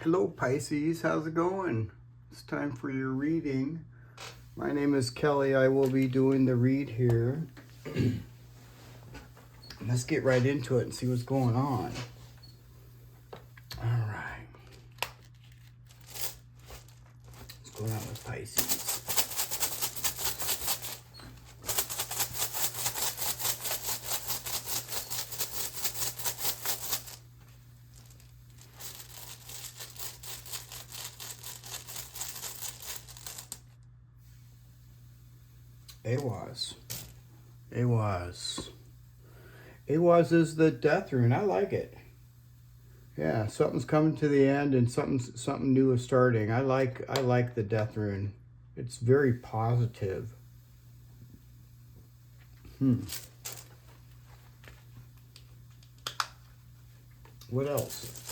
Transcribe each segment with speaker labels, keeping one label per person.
Speaker 1: Hello Pisces, how's it going? It's time for your reading. My name is Kelly. I will be doing the read here. Let's get right into it and see what's going on. All right. What's going on with Pisces? Awaz is the death rune. I like it. Yeah, something's coming to the end and something new is starting. I like the death rune. It's very positive. What else?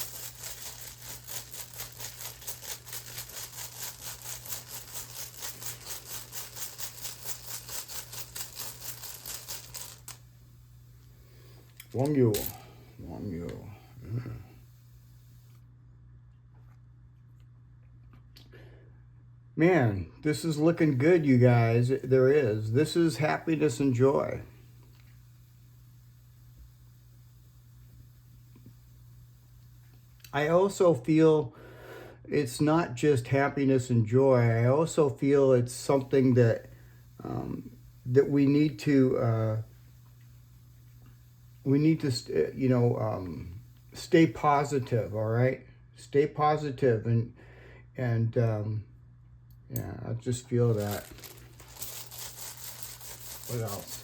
Speaker 1: Wangyu. Man, this is looking good, you guys. There is. This is happiness and joy. I also feel it's not just happiness and joy. I also feel it's something that that we need to stay positive. All right, stay positive and yeah, I just feel that. What else?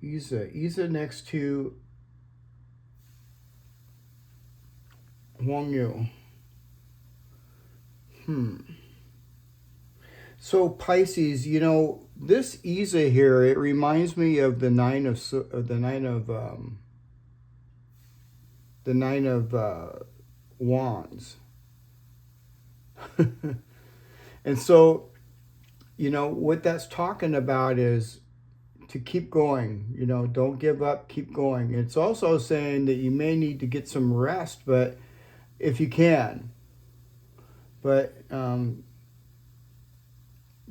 Speaker 1: Isa next to Wang Yu. So Pisces, this Isa here, it reminds me of the nine of wands. And so, what that's talking about is to keep going, don't give up, keep going. It's also saying that you may need to get some rest, but if you can. But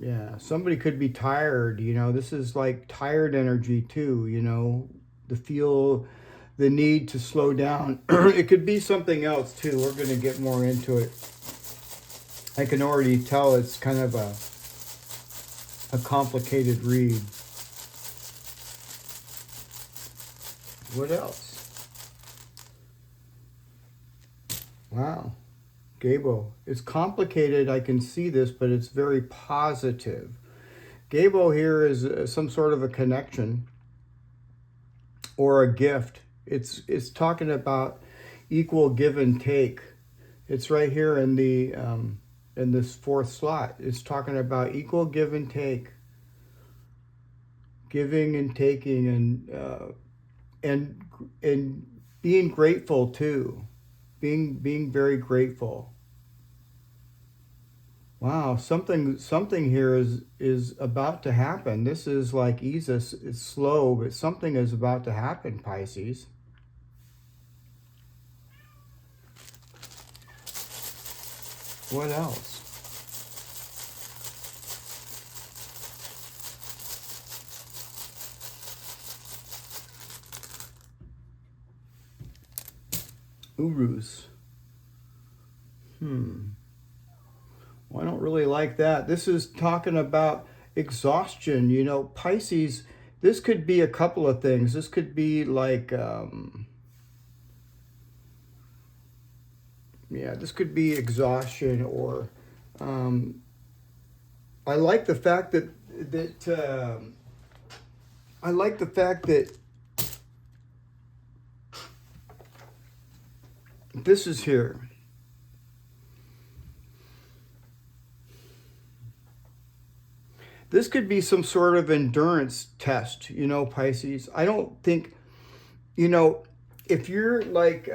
Speaker 1: yeah, somebody could be tired, this is like tired energy too, to feel the need to slow down. It could be something else too. We're going to get more into it. I can already tell it's kind of a complicated read. What else? Wow. Gabo. It's complicated, I can see this, but it's very positive. Gabo here is some sort of a connection or a gift. It's talking about equal give and take. It's right here in the in this fourth slot. It's talking about equal give and take, giving and taking, and being grateful too, being very grateful. Wow, something here is about to happen. This is like Isa. It's slow, but something is about to happen, Pisces. What else? Urus. Well, I don't really like that. This is talking about exhaustion. Pisces, this could be a couple of things. This could be like, this could be exhaustion, or I like the fact that I like the fact that this is here. This could be some sort of endurance test, Pisces. I don't think, if you're like,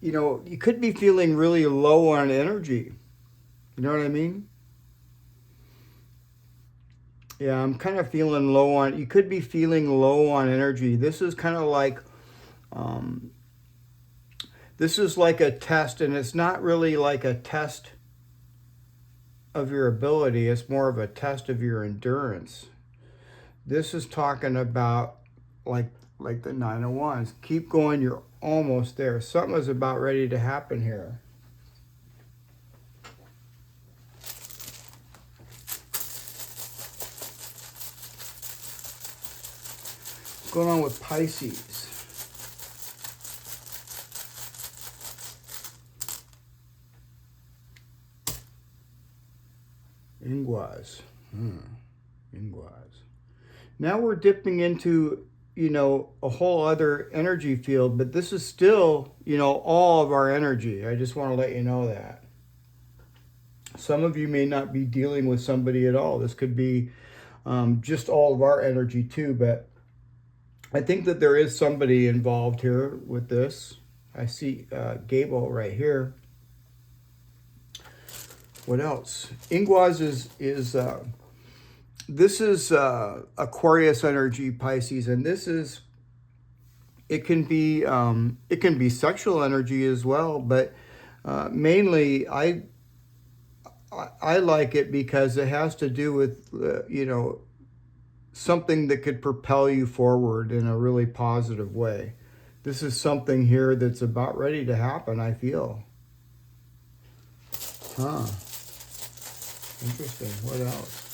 Speaker 1: you could be feeling really low on energy. You know what I mean? Yeah, I'm kind of feeling low on, you could be feeling low on energy. This is kind of like, this is like a test, and it's not really like a test of your ability. It's more of a test of your endurance. This is talking about like the Nine of Wands. Keep going, you're almost there. Something is about ready to happen here. What's going on with Pisces? Inguas. Inguas. Now we're dipping into, you know, a whole other energy field, but this is still, you know, all of our energy. I just want to let you know that. Some of you may not be dealing with somebody at all. This could be just all of our energy too, but I think that there is somebody involved here with this. I see Gable right here. What else? Inguas is this is Aquarius energy, Pisces, and this is, it can be sexual energy as well, but mainly I like it because it has to do with you know, something that could propel you forward in a really positive way. This is something here that's about ready to happen, I feel. Huh. Interesting. What else?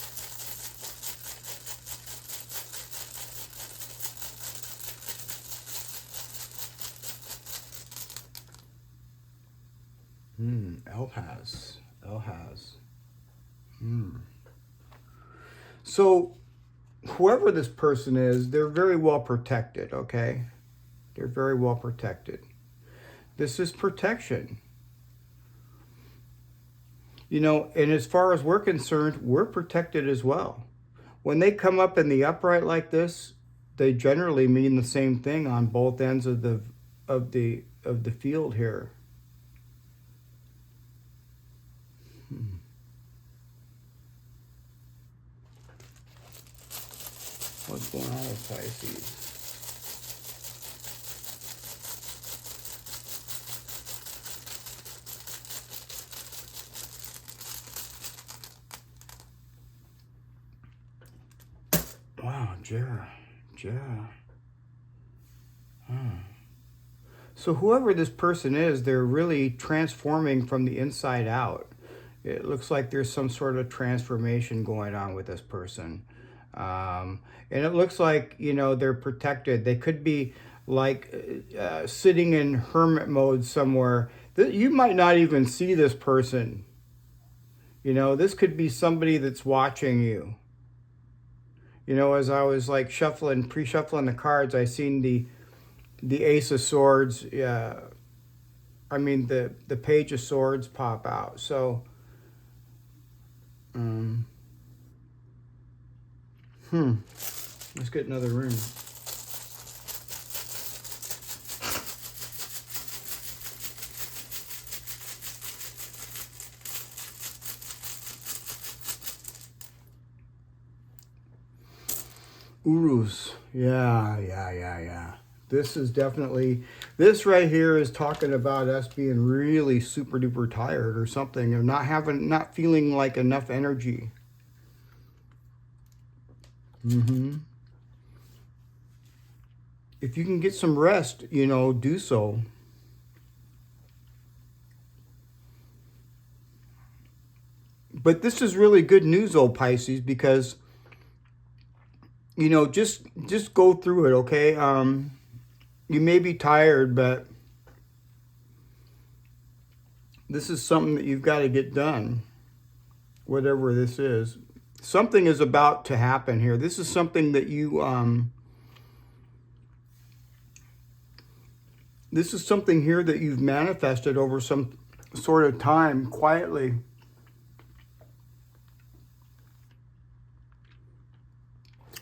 Speaker 1: Elhaz. Elhaz. So whoever this person is, they're very well protected, okay? They're very well protected. This is protection. You know, and as far as we're concerned, we're protected as well. When they come up in the upright like this, they generally mean the same thing on both ends of the field here. What's going on with Pisces? Wow, Jera. So whoever this person is, they're really transforming from the inside out. It looks like there's some sort of transformation going on with this person. And it looks like, you know, they're protected. They could be like sitting in hermit mode somewhere. You might not even see this person. You know, this could be somebody that's watching you. You know, as I was like pre-shuffling the cards, I seen the Ace of Swords. I mean the Page of Swords pop out. So, let's get another rune. Urus. Yeah. This is definitely, this right here is talking about us being really super duper tired or something, or not feeling like enough energy. If you can get some rest, you know, do so. But this is really good news, old Pisces, because, you know, just go through it, okay? You may be tired, but this is something that you've got to get done, whatever this is. Something is about to happen here. This is something that you, this is something here that you've manifested over some sort of time quietly.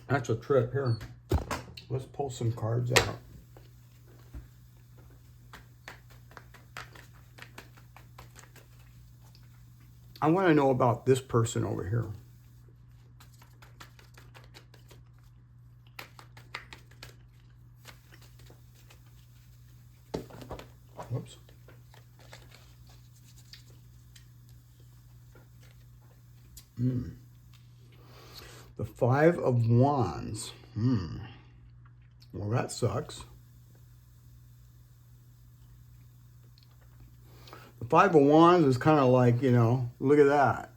Speaker 1: That's a trip here. Let's pull some cards out. I want to know about this person over here. Whoops. The Five of Wands. Well, that sucks. The Five of Wands is kind of like, you know, look at that.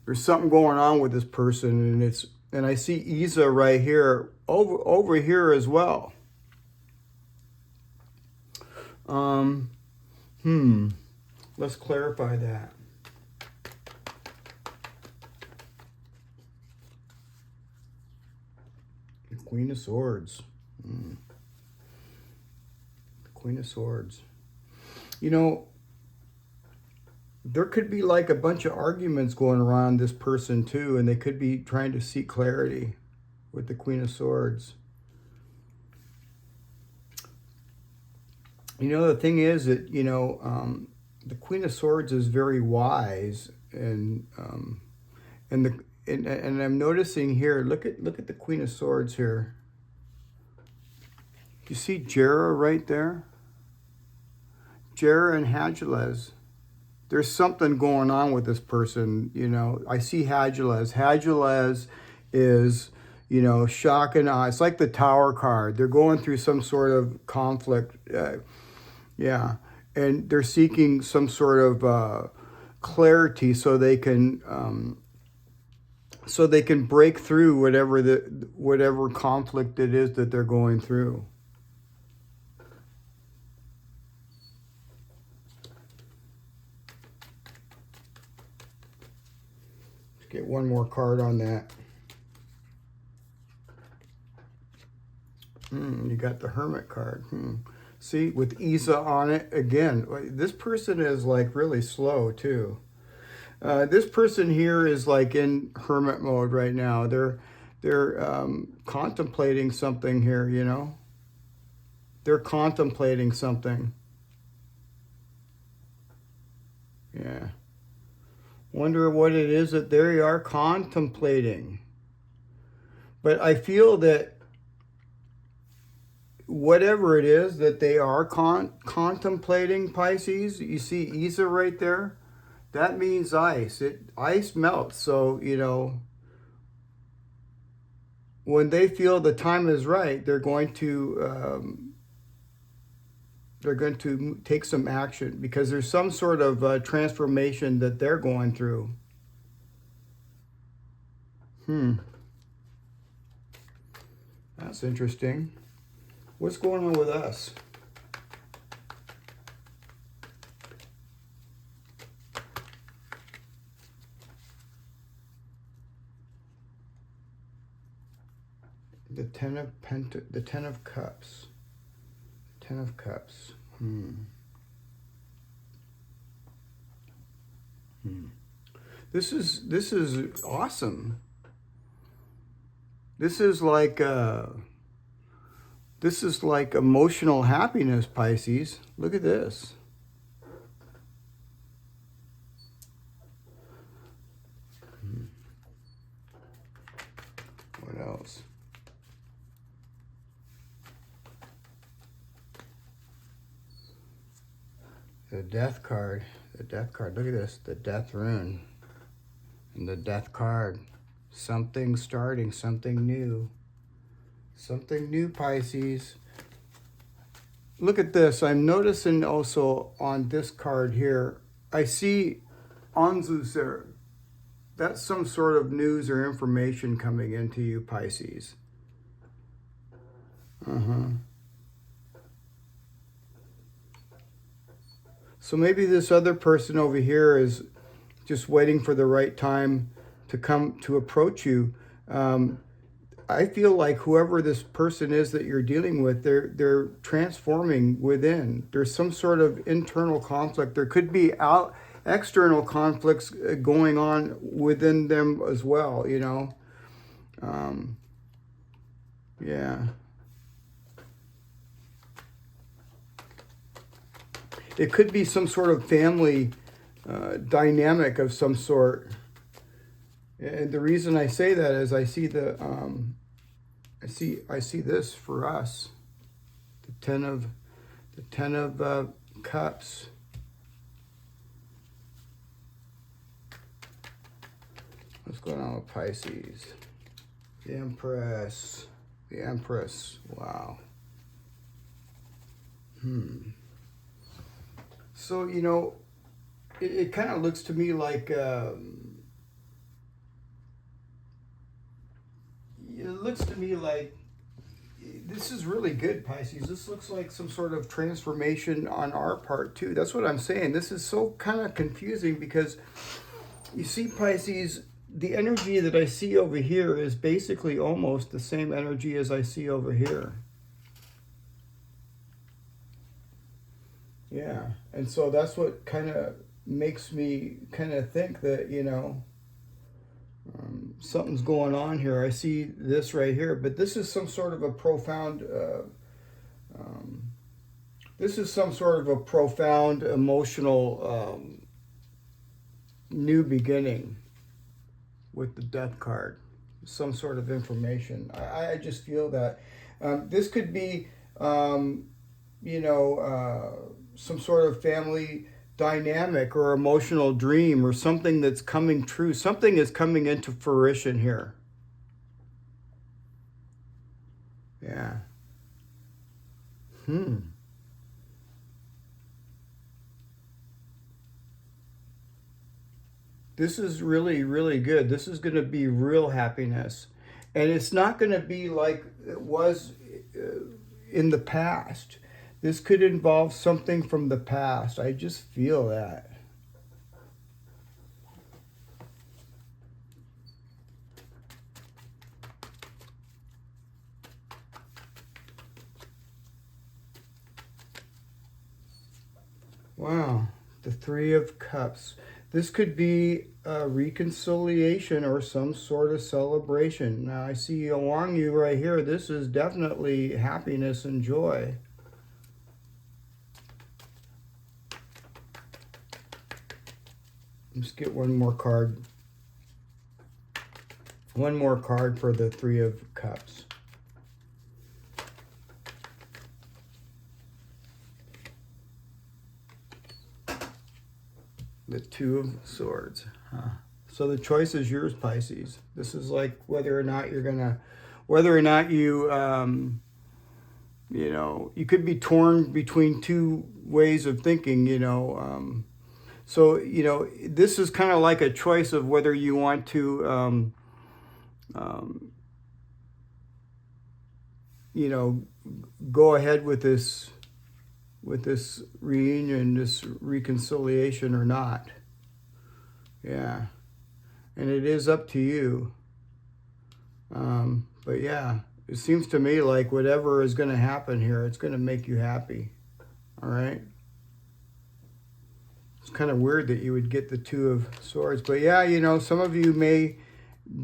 Speaker 1: There's something going on with this person, and I see Isa right here, over here as well. Let's clarify that. The Queen of Swords. The Queen of Swords. You know, there could be like a bunch of arguments going around this person too, and they could be trying to seek clarity with the Queen of Swords. You know, the thing is that, you know, the Queen of Swords is very wise, and I'm noticing here. Look at the Queen of Swords here. You see Jera right there? Jera and Hadjalez. There's something going on with this person, you know. I see Hadjalez. Hadjalez is, you know, shock and awe. It's like the Tower card. They're going through some sort of conflict. Yeah. And they're seeking some sort of clarity so they can break through whatever conflict it is that they're going through. Get one more card on that. You got the Hermit card. See, with Isa on it again. This person is like really slow too. This person here is like in hermit mode right now. They're contemplating something here, you know. They're contemplating something. Yeah. Wonder what it is that they are contemplating. But I feel that whatever it is that they are contemplating, Pisces, you see Isa right there? That means ice. Ice melts. So, you know, when they feel the time is right, they're going to take some action because there's some sort of transformation that they're going through. That's interesting. What's going on with us? The Ten of Cups. Ten of Cups. This is awesome. This is like emotional happiness, Pisces. Look at this. What else? The Death card. The Death card. Look at this. The Death rune. And the Death card. Something starting. Something new. Something new, Pisces. Look at this. I'm noticing also on this card here, I see Anzus there. That's some sort of news or information coming into you, Pisces. So maybe this other person over here is just waiting for the right time to approach you. I feel like whoever this person is that you're dealing with, they're transforming within. There's some sort of internal conflict. There could be external conflicts going on within them as well, you know. Yeah. It could be some sort of family dynamic of some sort. And the reason I say that is I see I see this for us. The ten of Cups. What's going on with Pisces? The Empress. The Empress. Wow. So, you know, it kind of looks to me like... this is really good, Pisces. This looks like some sort of transformation on our part, too. That's what I'm saying. This is so kind of confusing because, you see, Pisces, the energy that I see over here is basically almost the same energy as I see over here. Yeah. And so that's what kind of makes me kind of think that, you know, something's going on here. I see this right here, but this is some sort of a profound, emotional new beginning with the Death card. Some sort of information. I just feel that this could be, you know, some sort of family dynamic or emotional dream or something that's coming true. Something is coming into fruition here. Yeah. This is really, really good. This is going to be real happiness. And it's not going to be like it was in the past. This could involve something from the past. I just feel that. Wow. The Three of Cups. This could be a reconciliation or some sort of celebration. Now, I see along you right here. This is definitely happiness and joy. Let's get one more card. One more card for the Three of Cups. The Two of Swords. So the choice is yours, Pisces. This is like whether or not you're gonna, whether or not you, you know, you could be torn between two ways of thinking, you know. So, you know, this is kind of like a choice of whether you want to, you know, go ahead with this reunion, this reconciliation or not. Yeah. And it is up to you. But yeah, it seems to me like whatever is going to happen here, it's going to make you happy. All right. It's kind of weird that you would get the Two of Swords. But yeah, you know, some of you may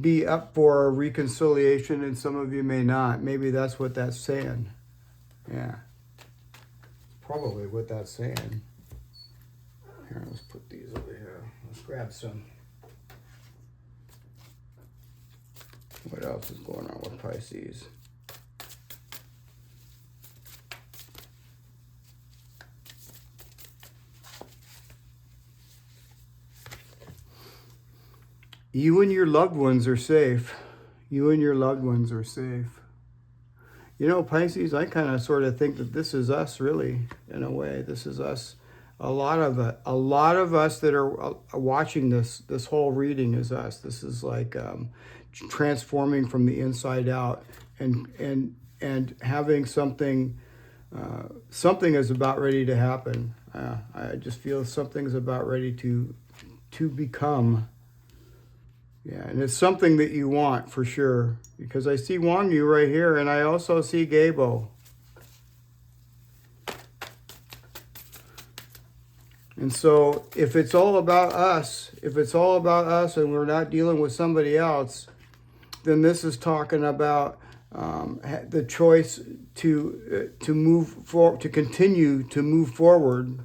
Speaker 1: be up for a reconciliation and some of you may not. Maybe that's what that's saying. Yeah. Probably what that's saying. Here, let's put these over here. Let's grab some. What else is going on with Pisces? You and your loved ones are safe. You and your loved ones are safe. You know, Pisces, I kind of sort of think that this is us, really, in a way. This is us. A lot of us that are watching this whole reading is us. This is like transforming from the inside out, and having something. Something is about ready to happen. I just feel something's about ready to become. Yeah, and it's something that you want for sure. Because I see Wang Yu right here, and I also see Gabo. And so if it's all about us, and we're not dealing with somebody else, then this is talking about the choice to move forward, to continue to move forward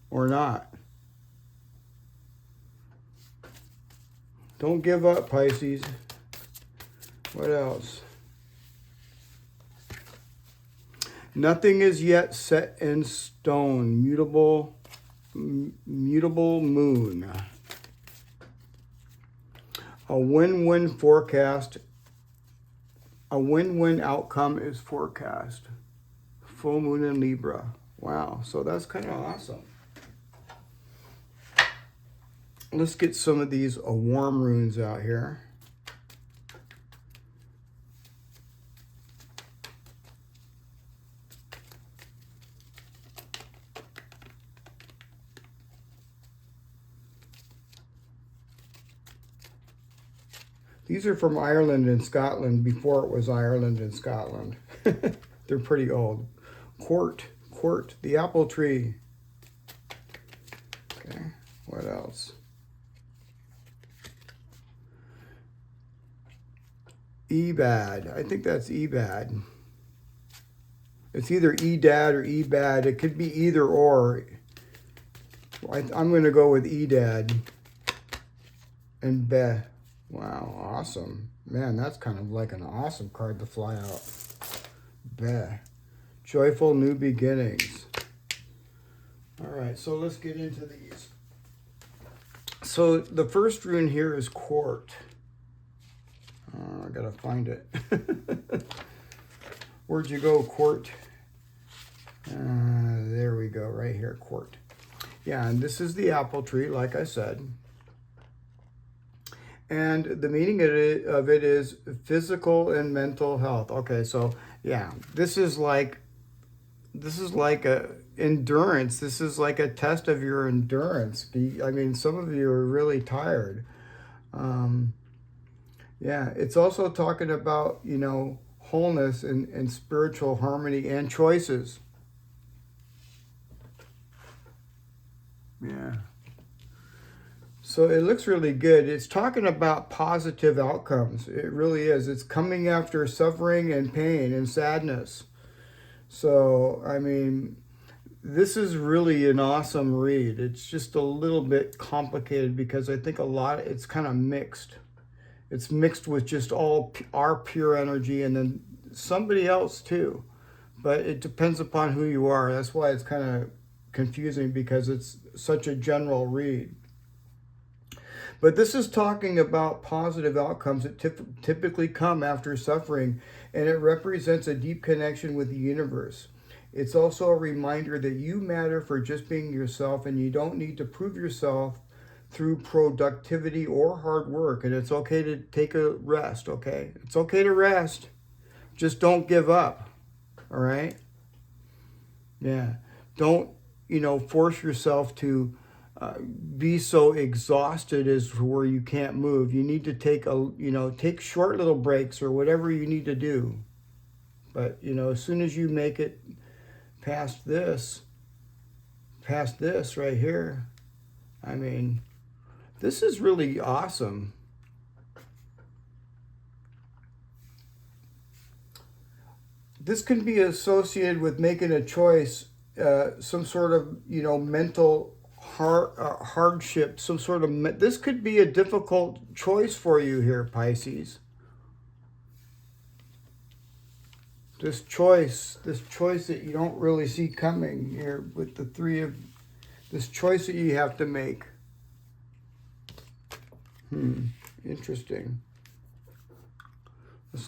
Speaker 1: or not. Don't give up, Pisces. What else? Nothing is yet set in stone. Mutable moon. A win-win forecast. A win-win outcome is forecast. Full moon in Libra. Wow, so that's kind of awesome. Let's get some of these warm runes out here. These are from Ireland and Scotland before it was Ireland and Scotland. They're pretty old. Quart, the apple tree. Okay, what else? Ebad, I think that's Ebad. It's either Edad or Ebad. It could be either or. I'm going to go with Edad and Be. Wow, awesome. Man, that's kind of like an awesome card to fly out. Be. Joyful new beginnings. All right, so let's get into these. So the first rune here is Quart. I gotta find it. Where'd you go, Quart? There we go, right here, Quart. Yeah, and this is the apple tree, like I said. And the meaning of it is physical and mental health. Okay, so yeah, this is like a endurance. This is like a test of your endurance. I mean, some of you are really tired. Yeah, it's also talking about, you know, wholeness and spiritual harmony and choices. Yeah. So it looks really good. It's talking about positive outcomes. It really is. It's coming after suffering and pain and sadness. So, I mean, this is really an awesome read. It's just a little bit complicated because I think it's kind of mixed. It's mixed with just all our pure energy and then somebody else too. But it depends upon who you are. That's why it's kind of confusing because it's such a general read. But this is talking about positive outcomes that typically come after suffering, and it represents a deep connection with the universe. It's also a reminder that you matter for just being yourself, and you don't need to prove yourself through productivity or hard work. And it's okay to take a rest, okay? It's okay to rest. Just don't give up, all right? Yeah. Don't, you know, force yourself to be so exhausted as to where you can't move. You need to take short little breaks or whatever you need to do. But, you know, as soon as you make it past this right here, I mean, this is really awesome. This can be associated with making a choice, some sort of, you know, mental hardship, some sort of, this could be a difficult choice for you here, Pisces. This choice that you don't really see coming here with the this choice that you have to make. Interesting.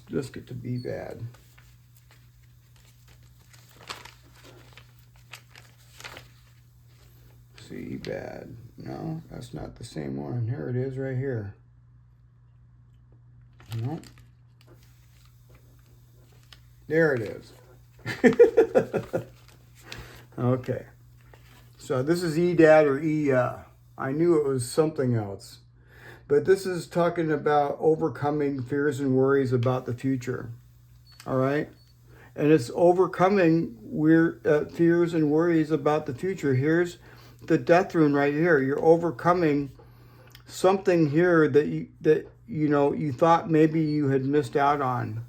Speaker 1: Let's get to be bad. See bad. No, that's not the same one. Here it is right here. No. There it is. Okay. So this is Edad or Ea. I knew it was something else. But this is talking about overcoming fears and worries about the future. All right? And it's overcoming fears and worries about the future. Here's the death rune right here. You're overcoming something here that you thought maybe you had missed out on.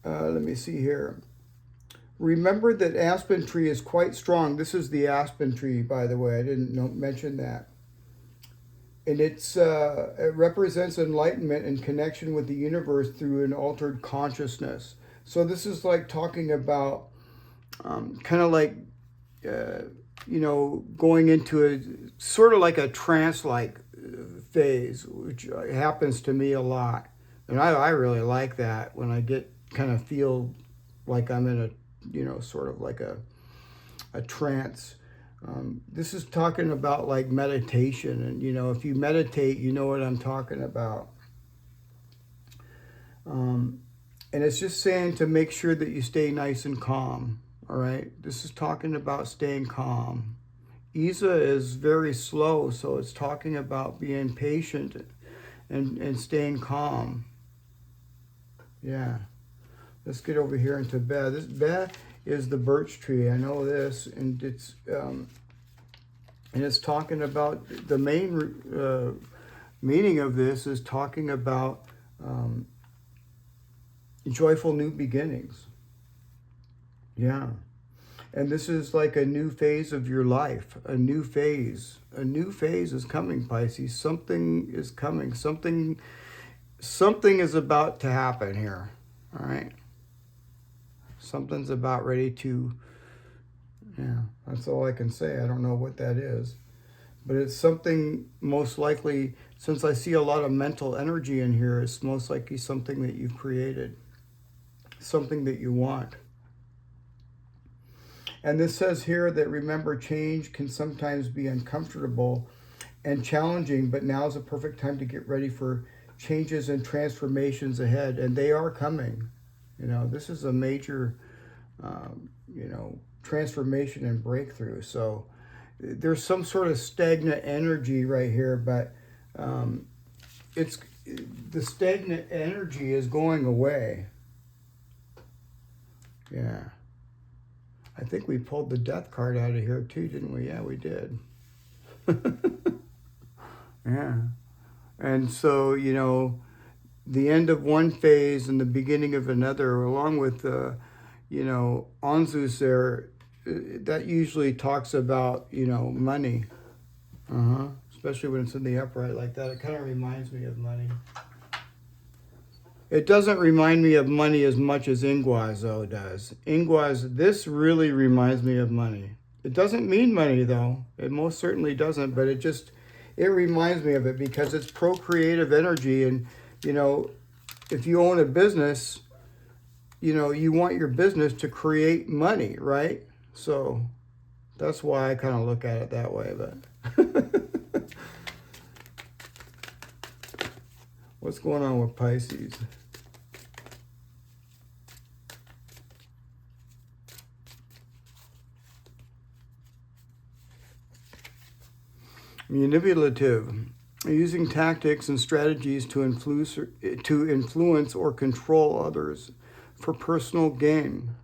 Speaker 1: Let me see here. Remember that aspen tree is quite strong. This is the aspen tree, by the way. I didn't mention that. And it represents enlightenment and connection with the universe through an altered consciousness. So this is like talking about kind of like, you know, going into a sort of like a trance-like phase, which happens to me a lot. And I really like that when I get kind of feel like I'm in a, you know, sort of like a trance. This is talking about like meditation, and you know, if you meditate, you know what I'm talking about. And it's just saying to make sure that you stay nice and calm. All right, this is talking about staying calm. Isa is very slow, so it's talking about being patient and staying calm. Yeah. Let's get over here into Be. This Be is the birch tree. I know this, and it's talking about the main meaning of this is talking about joyful new beginnings. Yeah. And this is like a new phase of your life, a new phase. A new phase is coming, Pisces. Something is coming. Something is about to happen here. All right. Something's about ready to, yeah, that's all I can say. I don't know what that is. But it's something most likely, since I see a lot of mental energy in here, it's most likely something that you've created. Something that you want. And this says here that remember, change can sometimes be uncomfortable and challenging, but now is a perfect time to get ready for changes and transformations ahead. And they are coming. You know, this is a major, you know, transformation and breakthrough. So there's some sort of stagnant energy right here, but it's the stagnant energy is going away. Yeah. I think we pulled the death card out of here too, didn't we? Yeah, we did. Yeah. And so, you know, the end of one phase and the beginning of another, along with, you know, Anzus there, that usually talks about, you know, money. Especially when it's in the upright like that. It kind of reminds me of money. It doesn't remind me of money as much as Ingwaz, though, does. Ingwaz, this really reminds me of money. It doesn't mean money, though. It most certainly doesn't, but it reminds me of it because it's procreative energy. And, you know, if you own a business, you know, you want your business to create money, right? So that's why I kind of look at it that way, but... What's going on with Pisces? Manipulative, using tactics and strategies to influence or control others for personal gain.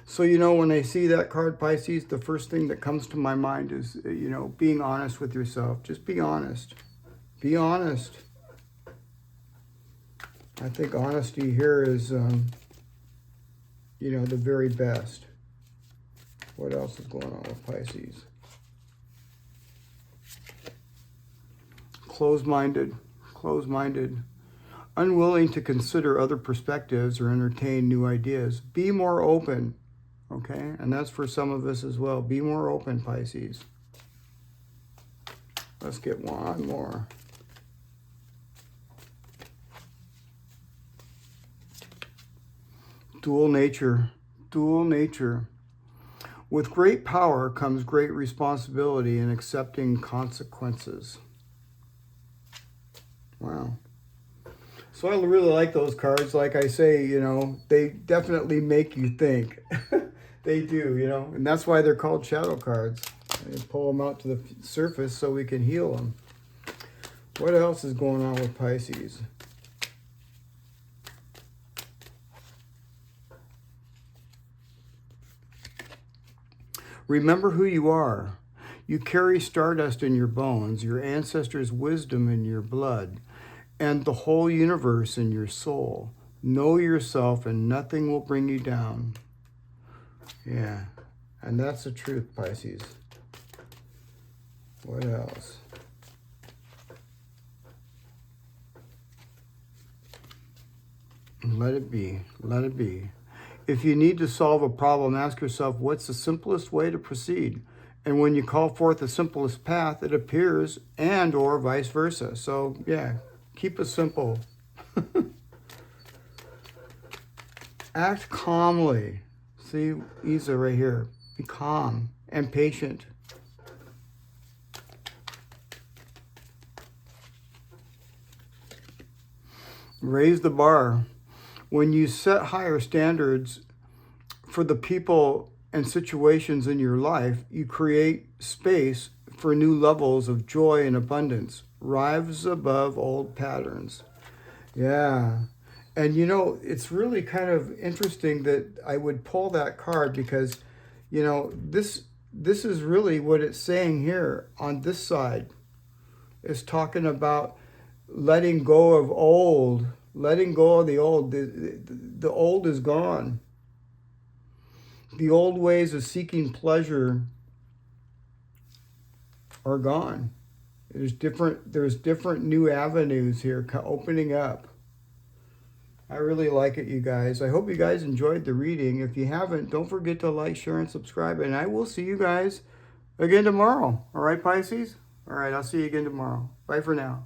Speaker 1: So, you know, when I see that card, Pisces, the first thing that comes to my mind is, you know, being honest with yourself. Just be honest. Be honest. I think honesty here is, you know, the very best. What else is going on with Pisces? Closed-minded, unwilling to consider other perspectives or entertain new ideas. Be more open, okay? And that's for some of us as well. Be more open, Pisces. Let's get one more. Dual nature. With great power comes great responsibility in accepting consequences. Wow. So I really like those cards. Like I say, you know, they definitely make you think. They do, you know, and that's why they're called shadow cards. I pull them out to the surface so we can heal them. What else is going on with Pisces? Remember who you are. You carry stardust in your bones, your ancestors' wisdom in your blood, and the whole universe in your soul. Know yourself and nothing will bring you down. Yeah, and that's the truth, Pisces. What else? Let it be. Let it be. If you need to solve a problem, ask yourself, what's the simplest way to proceed? And when you call forth the simplest path, it appears, and or vice versa. So, yeah, keep it simple. Act calmly. See, Isa right here. Be calm and patient. Raise the bar. When you set higher standards for the people and situations in your life, you create space for new levels of joy and abundance. Rise above old patterns. Yeah. And you know, it's really kind of interesting that I would pull that card because, you know, this is really what it's saying here on this side. It's talking about letting go of old, letting go of the old. The old is gone. The old ways of seeking pleasure are gone. There's different new avenues here opening up. I really like it, you guys. I hope you guys enjoyed the reading. If you haven't, don't forget to like, share, and subscribe. And I will see you guys again tomorrow. All right, Pisces? All right, I'll see you again tomorrow. Bye for now.